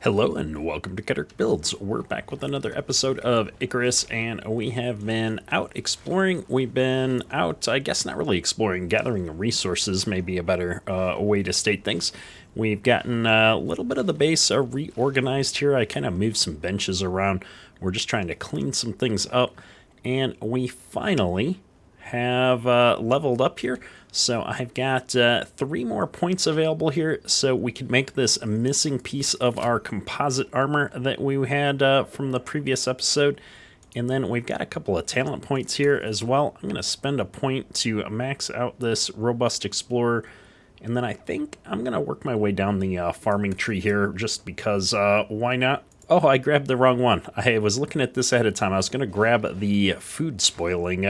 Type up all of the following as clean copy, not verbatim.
Hello and welcome to Keter Builds. We're back with another episode of Icarus, and we have been out exploring. We've been out, I guess not really exploring, gathering resources, maybe a better way to state things. We've gotten a little bit of the base reorganized here. I kind of moved some benches around. We're just trying to clean some things up, and we finally have leveled up here. So I've got 3 more points available here, so we can make this missing piece of our composite armor that we had from the previous episode. And then we've got a couple of talent points here as well. I'm going to spend a point to max out this robust explorer. And then I think I'm going to work my way down the farming tree here just because why not? Oh, I grabbed the wrong one. I was looking at this ahead of time. I was going to grab the food spoiling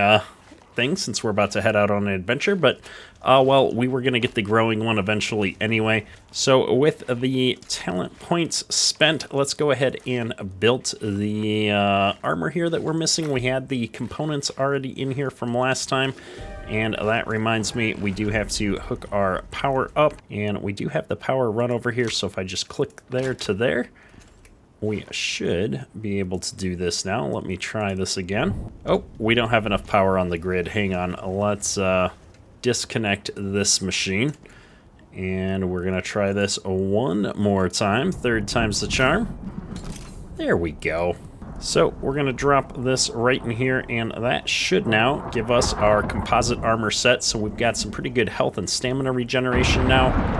thing since we're about to head out on an adventure, but well, we were going to get the growing one eventually anyway. So with the talent points spent, let's go ahead and build the armor here that we're missing. We had the components already in here from last time, and that reminds me we do have to hook our power up, and we do have the power run over here. So if I just click there to there, we should be able to do this now. Let me try this again. Oh, we don't have enough power on the grid. Hang on. Let's disconnect this machine. And we're going to try this one more time. 3rd time's the charm. There we go. So we're going to drop this right in here, and that should now give us our composite armor set. So we've got some pretty good health and stamina regeneration now.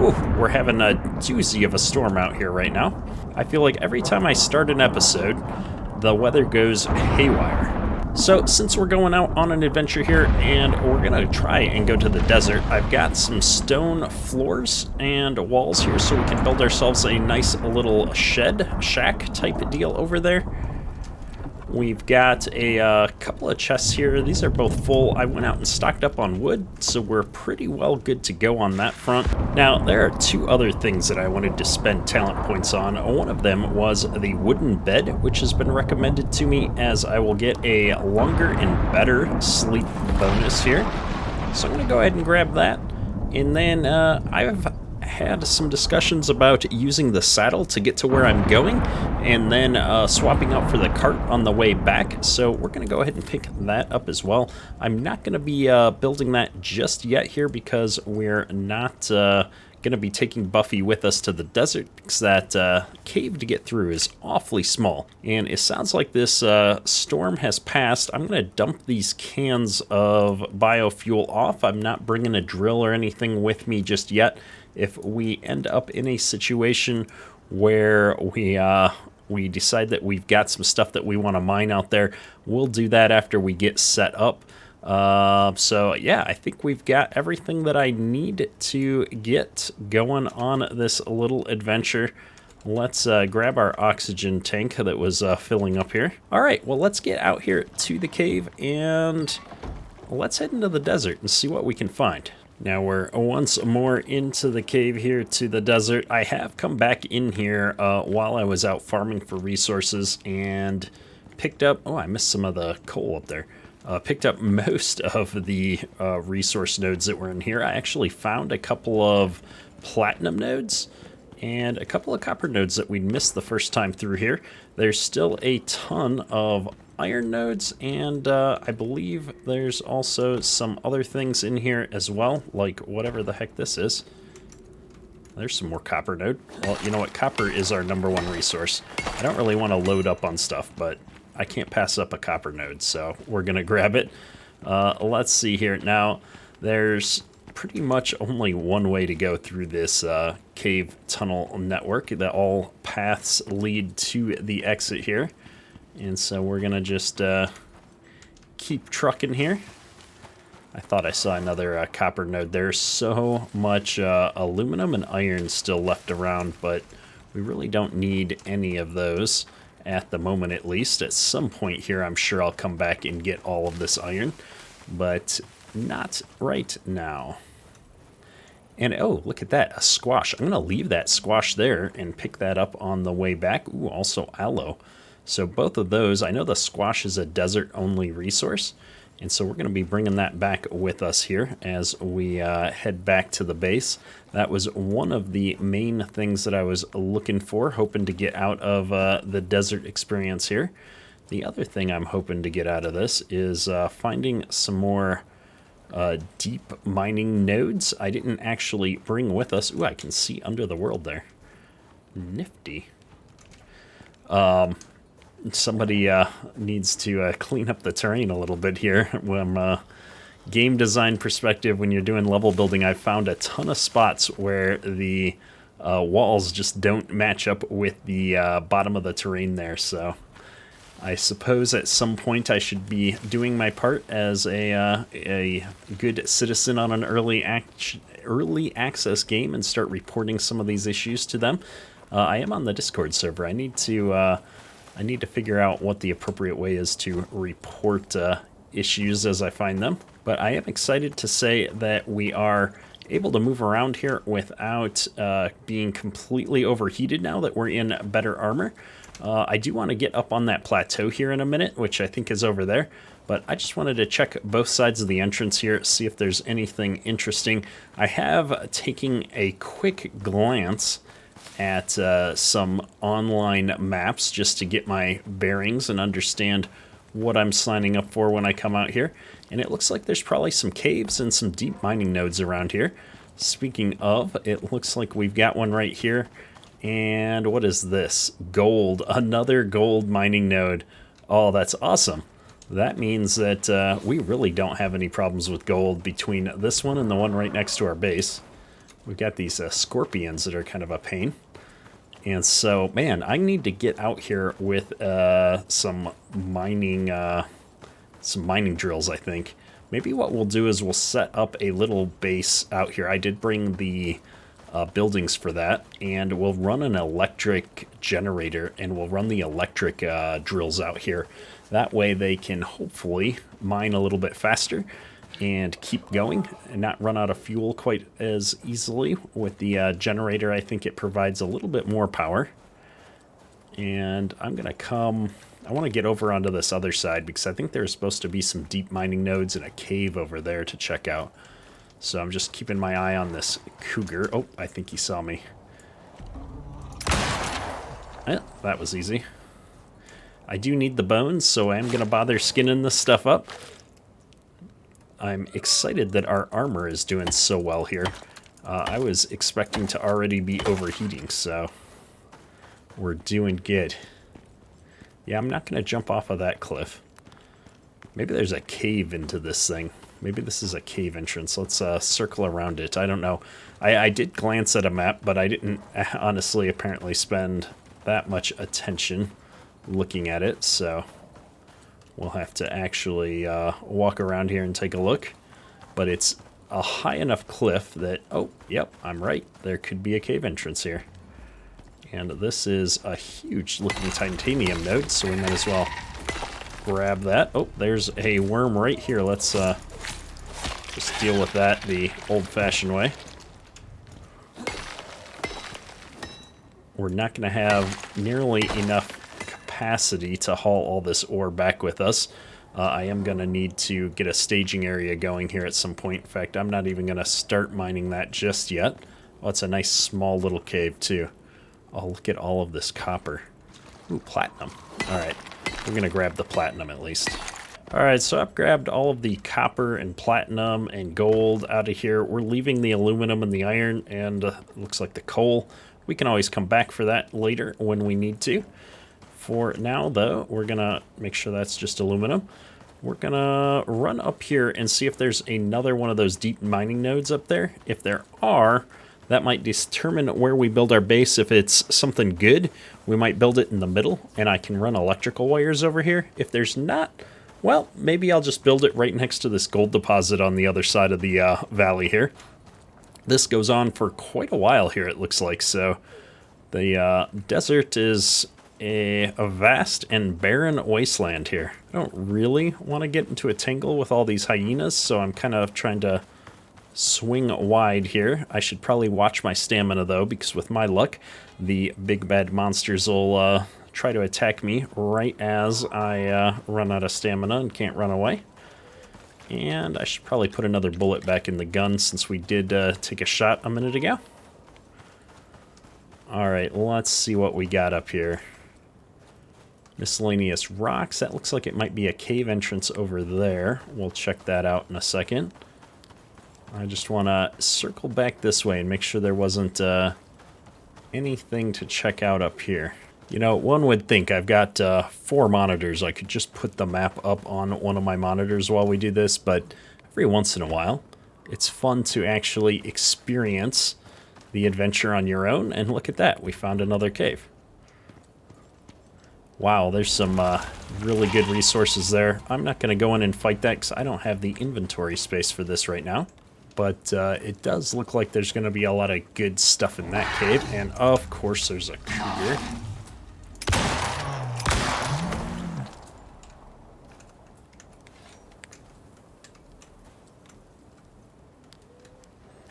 Ooh, we're having a doozy of a storm out here right now. I feel like every time I start an episode, the weather goes haywire. So since we're going out on an adventure here and we're going to try and go to the desert, I've got some stone floors and walls here so we can build ourselves a nice little shack type deal over there. We've got a couple of chests here. These are both full. I went out and stocked up on wood, so we're pretty well good to go on that front. Now, there are 2 other things that I wanted to spend talent points on. One of them was the wooden bed, which has been recommended to me as I will get a longer and better sleep bonus here. So I'm going to go ahead and grab that. And then I've had some discussions about using the saddle to get to where I'm going, and then swapping out for the cart on the way back. So we're going to go ahead and pick that up as well. I'm not going to be building that just yet here because we're not going to be taking Buffy with us to the desert because that cave to get through is awfully small. And it sounds like this storm has passed. I'm going to dump these cans of biofuel off. I'm not bringing a drill or anything with me just yet. If we end up in a situation where we decide that we've got some stuff that we want to mine out there, we'll do that after we get set up. So yeah, I think we've got everything that I need to get going on this little adventure. Let's grab our oxygen tank that was filling up here. All right, well, let's get out here to the cave and let's head into the desert and see what we can find. Now we're once more into the cave here to the desert. I have come back in here while I was out farming for resources and picked up, oh, I missed some of the coal up there. Picked up most of the resource nodes that were in here. I actually found a couple of platinum nodes and a couple of copper nodes that we missed the first time through here. There's still a ton of iron nodes, and I believe there's also some other things in here as well, like whatever the heck this is. There's some more copper node. Well, you know what? Copper is our #1 resource. I don't really want to load up on stuff, but I can't pass up a copper node, so we're going to grab it. Let's see here. Now, there's pretty much only one way to go through this cave tunnel network. That all paths lead to the exit here. And so we're going to just keep trucking here. I thought I saw another copper node. There's so much aluminum and iron still left around, but we really don't need any of those at the moment, at least. At some point here, I'm sure I'll come back and get all of this iron, but not right now. And oh, look at that, a squash. I'm going to leave that squash there and pick that up on the way back. Ooh, also aloe. So both of those, I know the squash is a desert-only resource, And so we're going to be bringing that back with us here as we head back to the base. That was one of the main things that I was looking for, hoping to get out of the desert experience here. The other thing I'm hoping to get out of this is finding some more deep mining nodes. I didn't actually bring with us. Ooh, I can see under the world there. Nifty. Somebody needs to clean up the terrain a little bit here. From game design perspective, when you're doing level building, I've found a ton of spots where the walls just don't match up with the bottom of the terrain there. So I suppose at some point I should be doing my part as a good citizen on an early access game and start reporting some of these issues to them. I am on the Discord server. I need to figure out what the appropriate way is to report issues as I find them. But I am excited to say that we are able to move around here without being completely overheated now that we're in better armor. I do want to get up on that plateau here in a minute, which I think is over there. But I just wanted to check both sides of the entrance here, see if there's anything interesting. I have taken a quick glance at some online maps just to get my bearings and understand what I'm signing up for when I come out here. And it looks like there's probably some caves and some deep mining nodes around here. Speaking of, it looks like we've got one right here. And what is this? Gold. Another gold mining node. Oh, that's awesome. That means that we really don't have any problems with gold between this one and the one right next to our base. We've got these scorpions that are kind of a pain. And so, man, I need to get out here with some mining drills, I think. Maybe what we'll do is we'll set up a little base out here. I did bring the buildings for that, and we'll run an electric generator, and we'll run the electric drills out here. That way they can hopefully mine a little bit faster and keep going and not run out of fuel quite as easily. With the generator, I think it provides a little bit more power. And I'm going to come... I want to get over onto this other side because I think there's supposed to be some deep mining nodes in a cave over there to check out. So I'm just keeping my eye on this cougar. Oh, I think he saw me. That was easy. I do need the bones, so I am going to bother skinning this stuff up. I'm excited that our armor is doing so well here. I was expecting to already be overheating, so we're doing good. Yeah, I'm not going to jump off of that cliff. Maybe there's a cave into this thing. Maybe this is a cave entrance. Let's circle around it. I don't know. I did glance at a map, but I didn't honestly apparently spend that much attention looking at it, so we'll have to actually walk around here and take a look. But it's a high enough cliff that, oh, yep, I'm right. There could be a cave entrance here. And this is a huge looking titanium node, so we might as well grab that. Oh, there's a worm right here. Let's just deal with that the old-fashioned way. We're not going to have nearly enough capacity to haul all this ore back with us. I am going to need to get a staging area going here at some point. In fact, I'm not even going to start mining that just yet. Oh, it's a nice small little cave too. Oh, look at all of this copper. Ooh, platinum. All right, we're going to grab the platinum at least. All right, so I've grabbed all of the copper and platinum and gold out of here. We're leaving the aluminum and the iron and looks like the coal. We can always come back for that later when we need to. For now, though, we're going to make sure that's just aluminum. We're going to run up here and see if there's another one of those deep mining nodes up there. If there are, that might determine where we build our base. If it's something good, we might build it in the middle, and I can run electrical wires over here. If there's not, well, maybe I'll just build it right next to this gold deposit on the other side of the valley here. This goes on for quite a while here, it looks like, so the desert is a vast and barren wasteland here. I don't really want to get into a tangle with all these hyenas, so I'm kind of trying to swing wide here. I should probably watch my stamina, though, because with my luck, the big bad monsters will try to attack me right as I run out of stamina and can't run away. And I should probably put another bullet back in the gun since we did take a shot a minute ago. Alright, let's see what we got up here. Miscellaneous rocks. That looks like it might be a cave entrance over there. We'll check that out in a second. I just want to circle back this way and make sure there wasn't anything to check out up here. You know, one would think I've got 4 monitors. I could just put the map up on one of my monitors while we do this, but every once in a while, it's fun to actually experience the adventure on your own. And look at that, we found another cave. Wow, there's some really good resources there. I'm not going to go in and fight that because I don't have the inventory space for this right now. But it does look like there's going to be a lot of good stuff in that cave. And of course there's a cougar.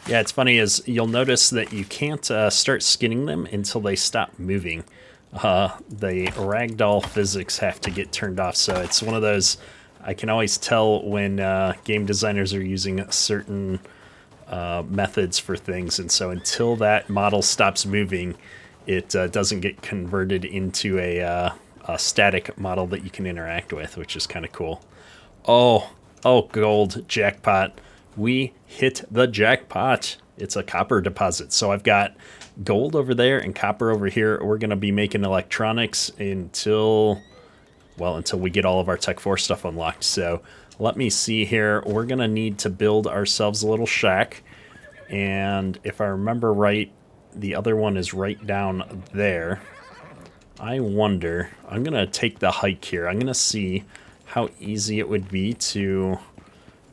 Yeah, it's funny is you'll notice that you can't start skinning them until they stop moving. The ragdoll physics have to get turned off, so it's one of those, I can always tell when game designers are using certain methods for things, and so until that model stops moving, it doesn't get converted into a static model that you can interact with, which is kind of cool. Oh, gold, jackpot. We hit the jackpot. It's a copper deposit. So I've got gold over there and copper over here. We're going to be making electronics until we get all of our Tech 4 stuff unlocked. So let me see here. We're going to need to build ourselves a little shack. And if I remember right, the other one is right down there. I wonder, I'm going to take the hike here. I'm going to see how easy it would be to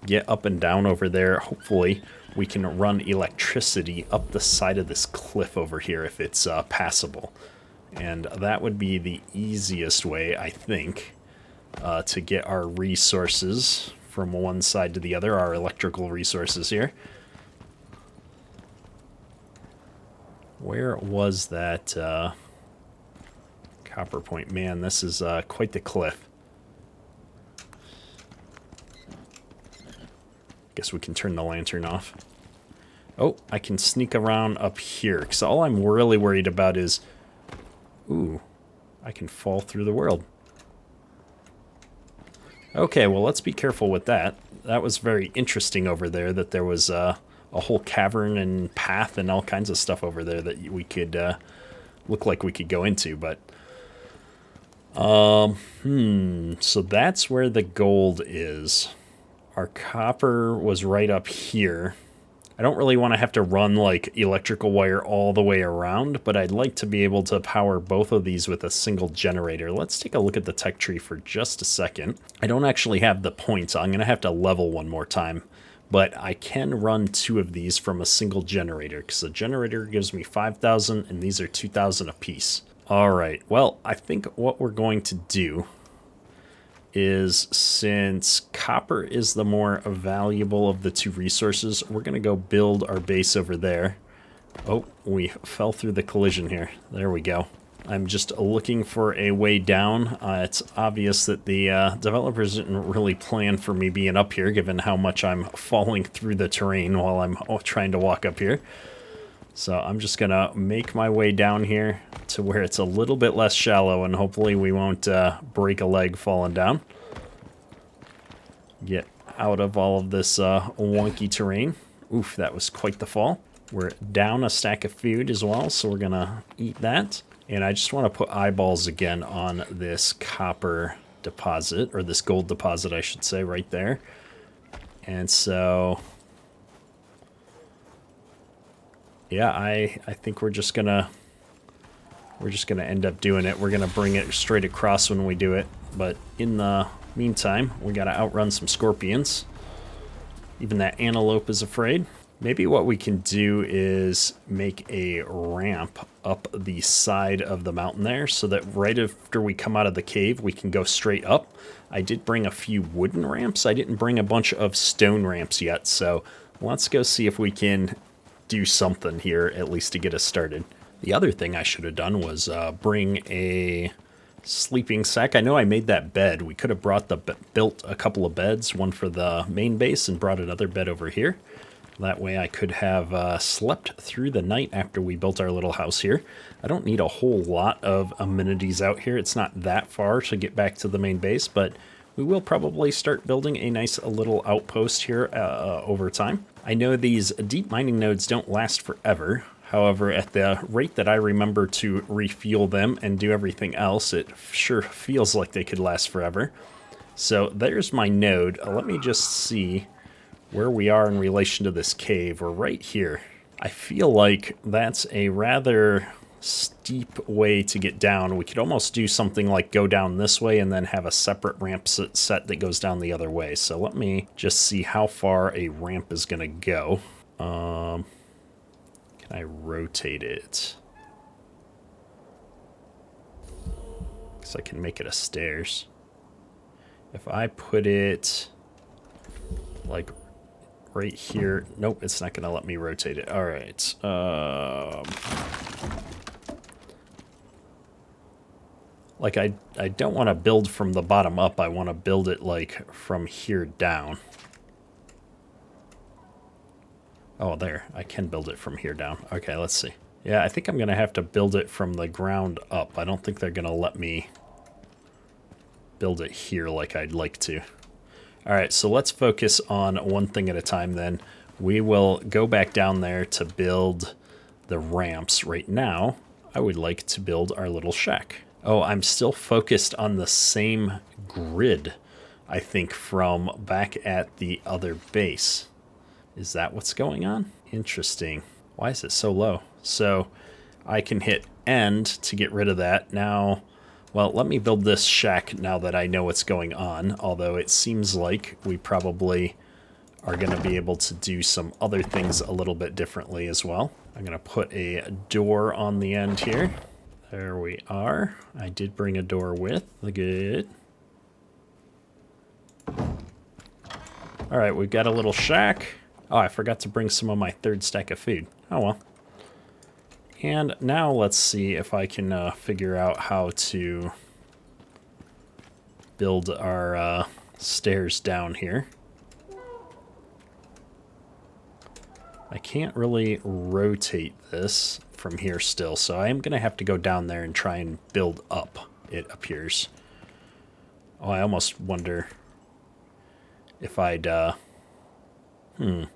get up and down over there. Hopefully we can run electricity up the side of this cliff over here if it's passable. And that would be the easiest way, I think, to get our resources from one side to the other, our electrical resources here. Where was that copper point? Man, this is quite the cliff. Guess we can turn the lantern off. Oh, I can sneak around up here, because all I'm really worried about is, ooh, I can fall through the world. Okay, well, let's be careful with that. That was very interesting over there, that there was a whole cavern and path and all kinds of stuff over there that we could, look like we could go into, but... so that's where the gold is. Our copper was right up here. I don't really want to have to run like electrical wire all the way around, but I'd like to be able to power both of these with a single generator. Let's take a look at the tech tree for just a second. I don't actually have the points. I'm going to have to level one more time, but I can run 2 of these from a single generator because the generator gives me 5,000 and these are 2,000 apiece. All right, well, I think what we're going to do is, since copper is the more valuable of the 2 resources, we're going to go build our base over there. Oh, we fell through the collision here. There we go. I'm just looking for a way down. It's obvious that the developers didn't really plan for me being up here, given how much I'm falling through the terrain while I'm trying to walk up here. So I'm just going to make my way down here to where it's a little bit less shallow, and hopefully we won't break a leg falling down. Get out of all of this wonky terrain. Oof, that was quite the fall. We're down a stack of food as well, so we're going to eat that. And I just want to put eyeballs again on this copper deposit, or this gold deposit, I should say, right there. And so... yeah, I think we're just gonna end up doing it. We're gonna bring it straight across when we do it, but in the meantime, we gotta outrun some scorpions. Even that antelope is afraid. Maybe what we can do is make a ramp up the side of the mountain there, so that right after we come out of the cave, we can go straight up. I did bring a few wooden ramps. I didn't bring a bunch of stone ramps yet, so let's go see if we can do something here, at least to get us started. The other thing I should have done was bring a sleeping sack. I know I made that bed. We could have built a couple of beds, one for the main base and brought another bed over here. That way I could have slept through the night after we built our little house here. I don't need a whole lot of amenities out here. It's not that far to get back to the main base, but we will probably start building a nice little outpost here over time. I know these deep mining nodes don't last forever. However, at the rate that I remember to refuel them and do everything else, it sure feels like they could last forever. So there's my node. Let me just see where we are in relation to this cave. We're right here. I feel like that's a rather steep way to get down. We could almost do something like go down this way and then have a separate ramp set that goes down the other way. So let me just see how far a ramp is going to go. Can I rotate it? Because I can make it a stairs. If I put it like right here. Nope, it's not going to let me rotate it. All right. Like I don't want to build from the bottom up. I want to build it like from here down. Oh, there. I can build it from here down. Okay, let's see. Yeah, I think I'm going to have to build it from the ground up. I don't think they're going to let me build it here like I'd like to. All right, so let's focus on one thing at a time then. We will go back down there to build the ramps. Right now, I would like to build our little shack. Oh, I'm still focused on the same grid, I think, from back at the other base. Is that what's going on? Interesting. Why is it so low? So I can hit end to get rid of that. Now, well, let me build this shack now that I know what's going on, although it seems like we probably are going to be able to do some other things a little bit differently as well. I'm going to put a door on the end here. There we are. I did bring a door with. Good. All right, we've got a little shack. Oh, I forgot to bring some of my third stack of food. Oh, well. And now let's see if I can figure out how to build our stairs down here. I can't really rotate this from here still, so I am going to have to go down there and try and build up, it appears. Oh, I almost wonder if I'd, if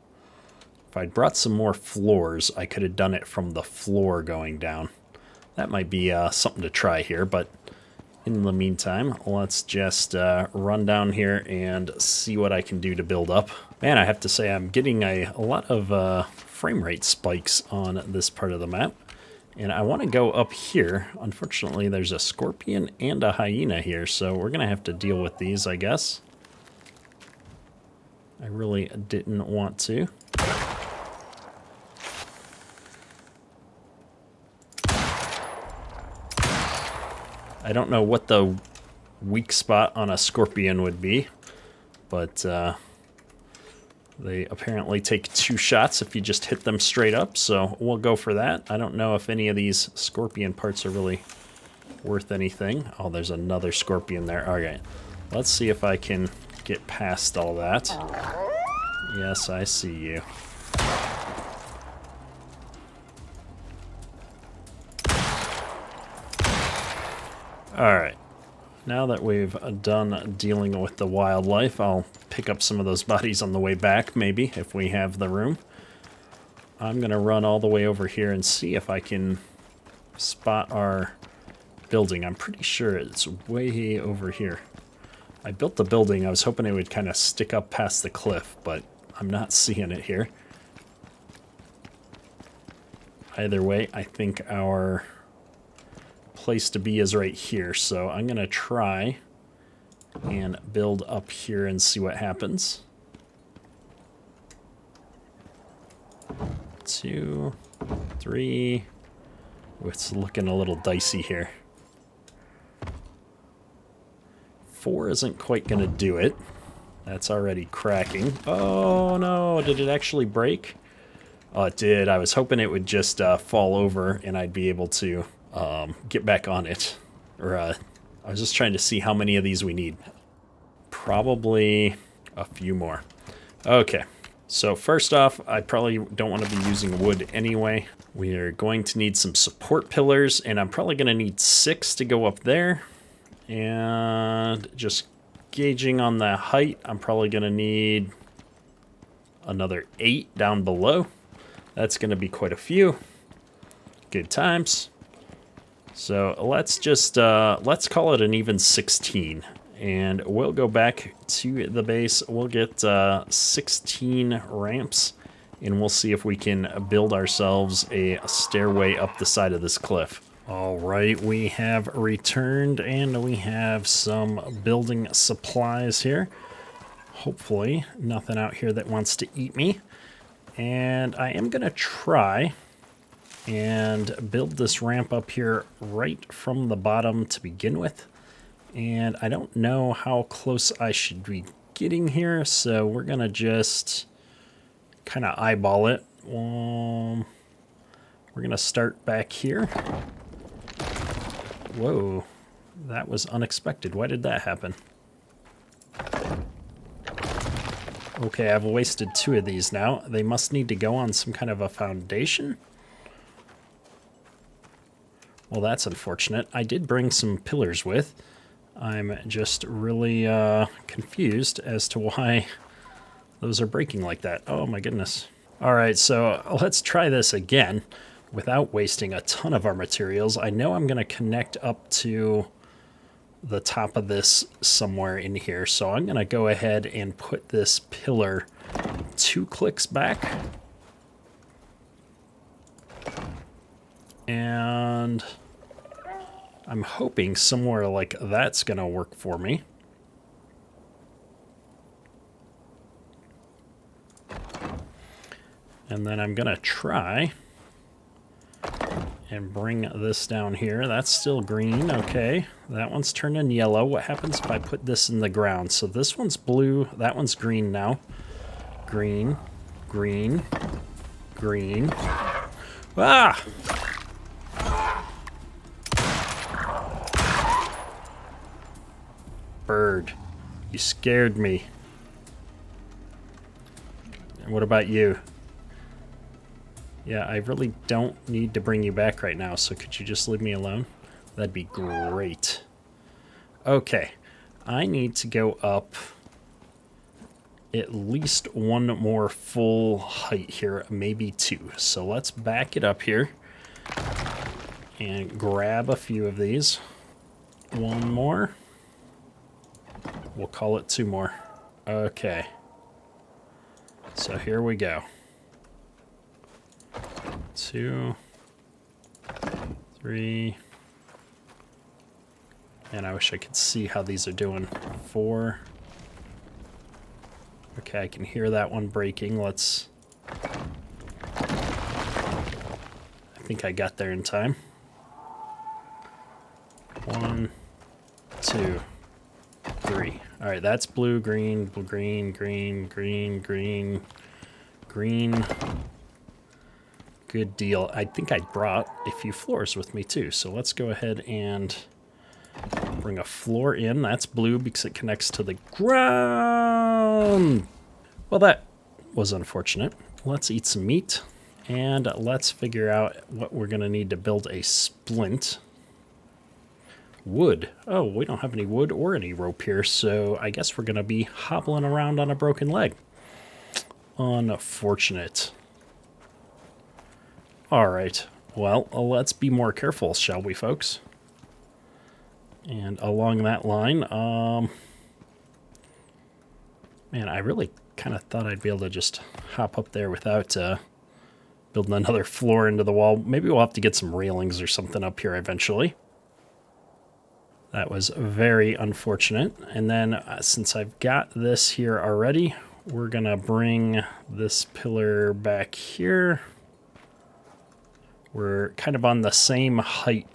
I'd brought some more floors, I could have done it from the floor going down. That might be something to try here, but in the meantime, let's just run down here and see what I can do to build up. Man, I have to say I'm getting a lot of frame rate spikes on this part of the map. And I want to go up here. Unfortunately, there's a scorpion and a hyena here, so we're going to have to deal with these, I guess. I really didn't want to. I don't know what the weak spot on a scorpion would be, but they apparently take 2 shots if you just hit them straight up, so we'll go for that. I don't know if any of these scorpion parts are really worth anything. Oh, there's another scorpion there. All right, let's see if I can get past all that. Yes, I see you. Alright, now that we've done dealing with the wildlife, I'll pick up some of those bodies on the way back, maybe, if we have the room. I'm going to run all the way over here and see if I can spot our building. I'm pretty sure it's way over here. I built the building. I was hoping it would kind of stick up past the cliff, but I'm not seeing it here. Either way, I think our place to be is right here, so I'm gonna try and build up here and see what happens. 2, 3. It's looking a little dicey here. 4 isn't quite gonna do it. That's already cracking. Oh no, did it actually break? Oh, it did. I was hoping it would just fall over and I'd be able to get back on it, or I was just trying to see how many of these we need. Probably a few more. Okay, so first off, I probably don't want to be using wood anyway. We are going to need some support pillars, and I'm probably going to need 6 to go up there. And just gauging on the height, I'm probably going to need another 8 down below. That's going to be quite a few. Good times. So let's just, let's call it an even 16. And we'll go back to the base. We'll get 16 ramps, and we'll see if we can build ourselves a stairway up the side of this cliff. All right, we have returned, and we have some building supplies here. Hopefully, nothing out here that wants to eat me. And I am going to try and build this ramp up here right from the bottom to begin with. And I don't know how close I should be getting here, so we're going to just kind of eyeball it. We're going to start back here. Whoa, that was unexpected. Why did that happen? Okay, I've wasted 2 of these now. They must need to go on some kind of a foundation. Well, that's unfortunate. I did bring some pillars with. I'm just really confused as to why those are breaking like that. Oh my goodness. All right, so let's try this again without wasting a ton of our materials. I know I'm going to connect up to the top of this somewhere in here, so I'm going to go ahead and put this pillar 2 clicks back. And I'm hoping somewhere like that's going to work for me. And then I'm going to try and bring this down here. That's still green. Okay, that one's turning yellow. What happens if I put this in the ground? So this one's blue. That one's green now. Green, green, green. Ah! Bird, you scared me. And what about you? Yeah, I really don't need to bring you back right now, so could you just leave me alone? That'd be great. Okay, I need to go up at least 1 more full height here, maybe 2. So let's back it up here and grab a few of these. 1 more. We'll call it 2 more. Okay. So here we go. 2, 3, and I wish I could see how these are doing. 4. Okay, I can hear that one breaking. Let's... I think I got there in time. 1, 2, 3. All right, that's blue, green, blue, green, green, green, green, green. Good deal. I think I brought a few floors with me too, so let's go ahead and bring a floor in. That's blue because it connects to the ground. Well, that was unfortunate. Let's eat some meat, and let's figure out what we're going to need to build a splint. Wood. Oh, we don't have any wood or any rope here, so I guess we're going to be hobbling around on a broken leg. Unfortunate. All right, well, let's be more careful, shall we, folks? And along that line, man, I really kind of thought I'd be able to just hop up there without building another floor into the wall. Maybe we'll have to get some railings or something up here eventually. That was very unfortunate. And then since I've got this here already, we're going to bring this pillar back here. We're kind of on the same height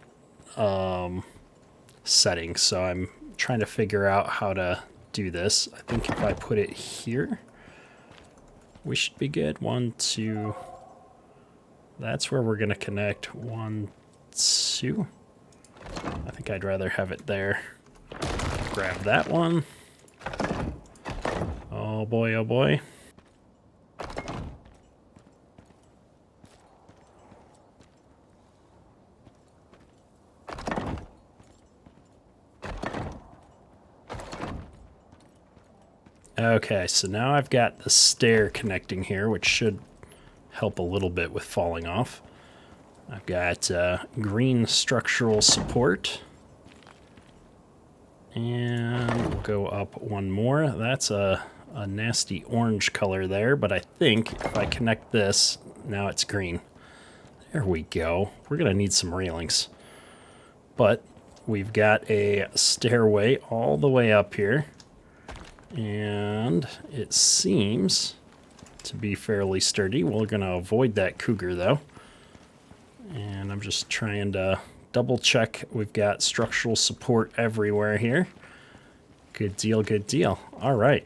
setting, so I'm trying to figure out how to do this. I think if I put it here, we should be good. 1, 2. That's where we're going to connect. 1, 2. I think I'd rather have it there. Grab that one. Oh boy, oh boy. Okay, so now I've got the stair connecting here, which should help a little bit with falling off. I've got green structural support. And we'll go up one more. That's a nasty orange color there, but I think if I connect this, now it's green. There we go. We're going to need some railings. But we've got a stairway all the way up here. And it seems to be fairly sturdy. We're going to avoid that cougar, though. And I'm just trying to double check. We've got structural support everywhere here. Good deal, good deal. All right.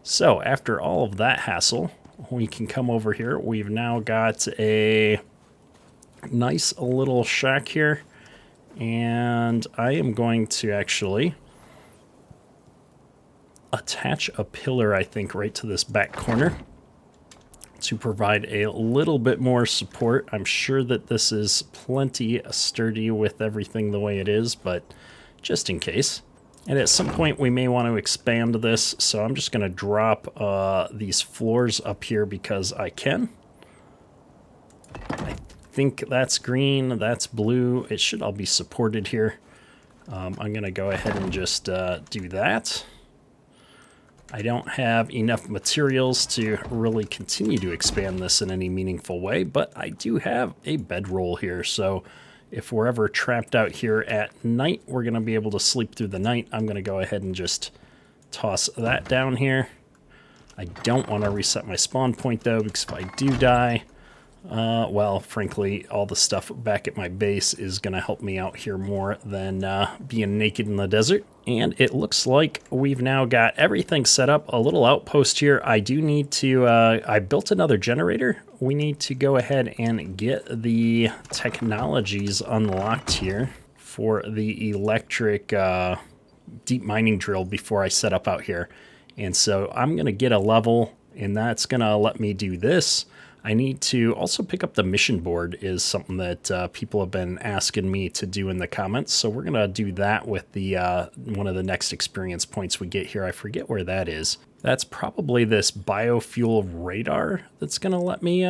So after all of that hassle, we can come over here. We've now got a nice little shack here. And I am going to actually attach a pillar, I think, right to this back corner to provide a little bit more support. I'm sure that this is plenty sturdy with everything the way it is, but just in case. And at some point we may want to expand this, so I'm just going to drop these floors up here because I can. I think that's green, that's blue. It should all be supported here. I'm going to go ahead and just do that. I don't have enough materials to really continue to expand this in any meaningful way, but I do have a bedroll here, so if we're ever trapped out here at night, we're going to be able to sleep through the night. I'm going to go ahead and just toss that down here. I don't want to reset my spawn point, though, because if I do die, well, frankly, all the stuff back at my base is going to help me out here more than being naked in the desert. And it looks like we've now got everything set up. A little outpost here. I do need to, I built another generator. We need to go ahead and get the technologies unlocked here for the electric deep mining drill before I set up out here. And so I'm going to get a level, and that's going to let me do this. I need to also pick up the mission board is something that people have been asking me to do in the comments. So we're going to do that with the one of the next experience points we get here. I forget where that is. That's probably this biofuel radar that's going to let me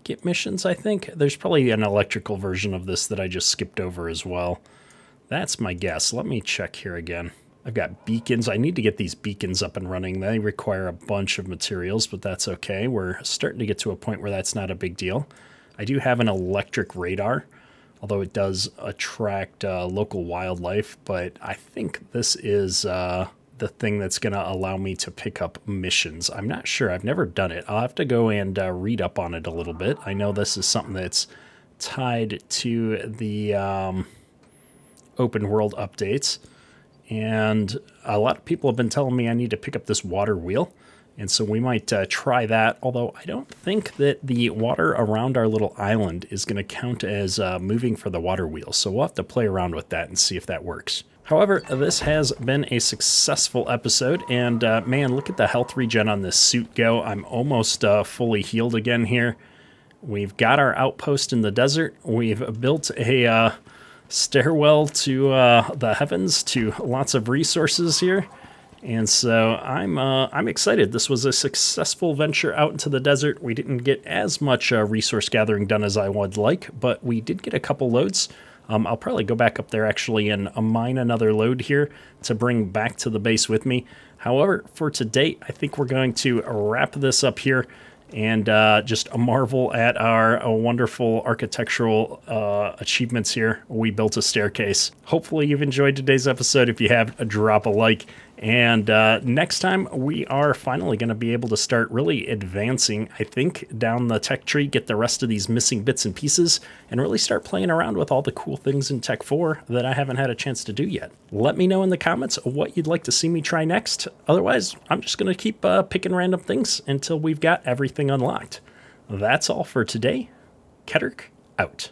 get missions, I think. There's probably an electrical version of this that I just skipped over as well. That's my guess. Let me check here again. I've got beacons. I need to get these beacons up and running. They require a bunch of materials, but that's okay. We're starting to get to a point where that's not a big deal. I do have an electric radar, although it does attract local wildlife, but I think this is the thing that's going to allow me to pick up missions. I'm not sure. I've never done it. I'll have to go and read up on it a little bit. I know this is something that's tied to the open world updates. And a lot of people have been telling me I need to pick up this water wheel. And so we might try that, although I don't think that the water around our little island is going to count as moving for the water wheel. So we'll have to play around with that and see if that works. However, this has been a successful episode. And man, look at the health regen on this suit go. I'm almost fully healed again here. We've got our outpost in the desert. We've built a stairwell to the heavens, to lots of resources here, and so I'm excited. This was a successful venture out into the desert. We didn't get as much resource gathering done as I would like, but we did get a couple loads. I'll probably go back up there actually and mine another load here to bring back to the base with me. However, for today, I think we're going to wrap this up here and just marvel at our wonderful architectural achievements here. We built a staircase. Hopefully you've enjoyed today's episode. If you have, drop a like. And next time, we are finally going to be able to start really advancing, I think, down the tech tree, get the rest of these missing bits and pieces, and really start playing around with all the cool things in Tech 4 that I haven't had a chance to do yet. Let me know in the comments what you'd like to see me try next. Otherwise, I'm just going to keep picking random things until we've got everything unlocked. That's all for today. Keterk, out.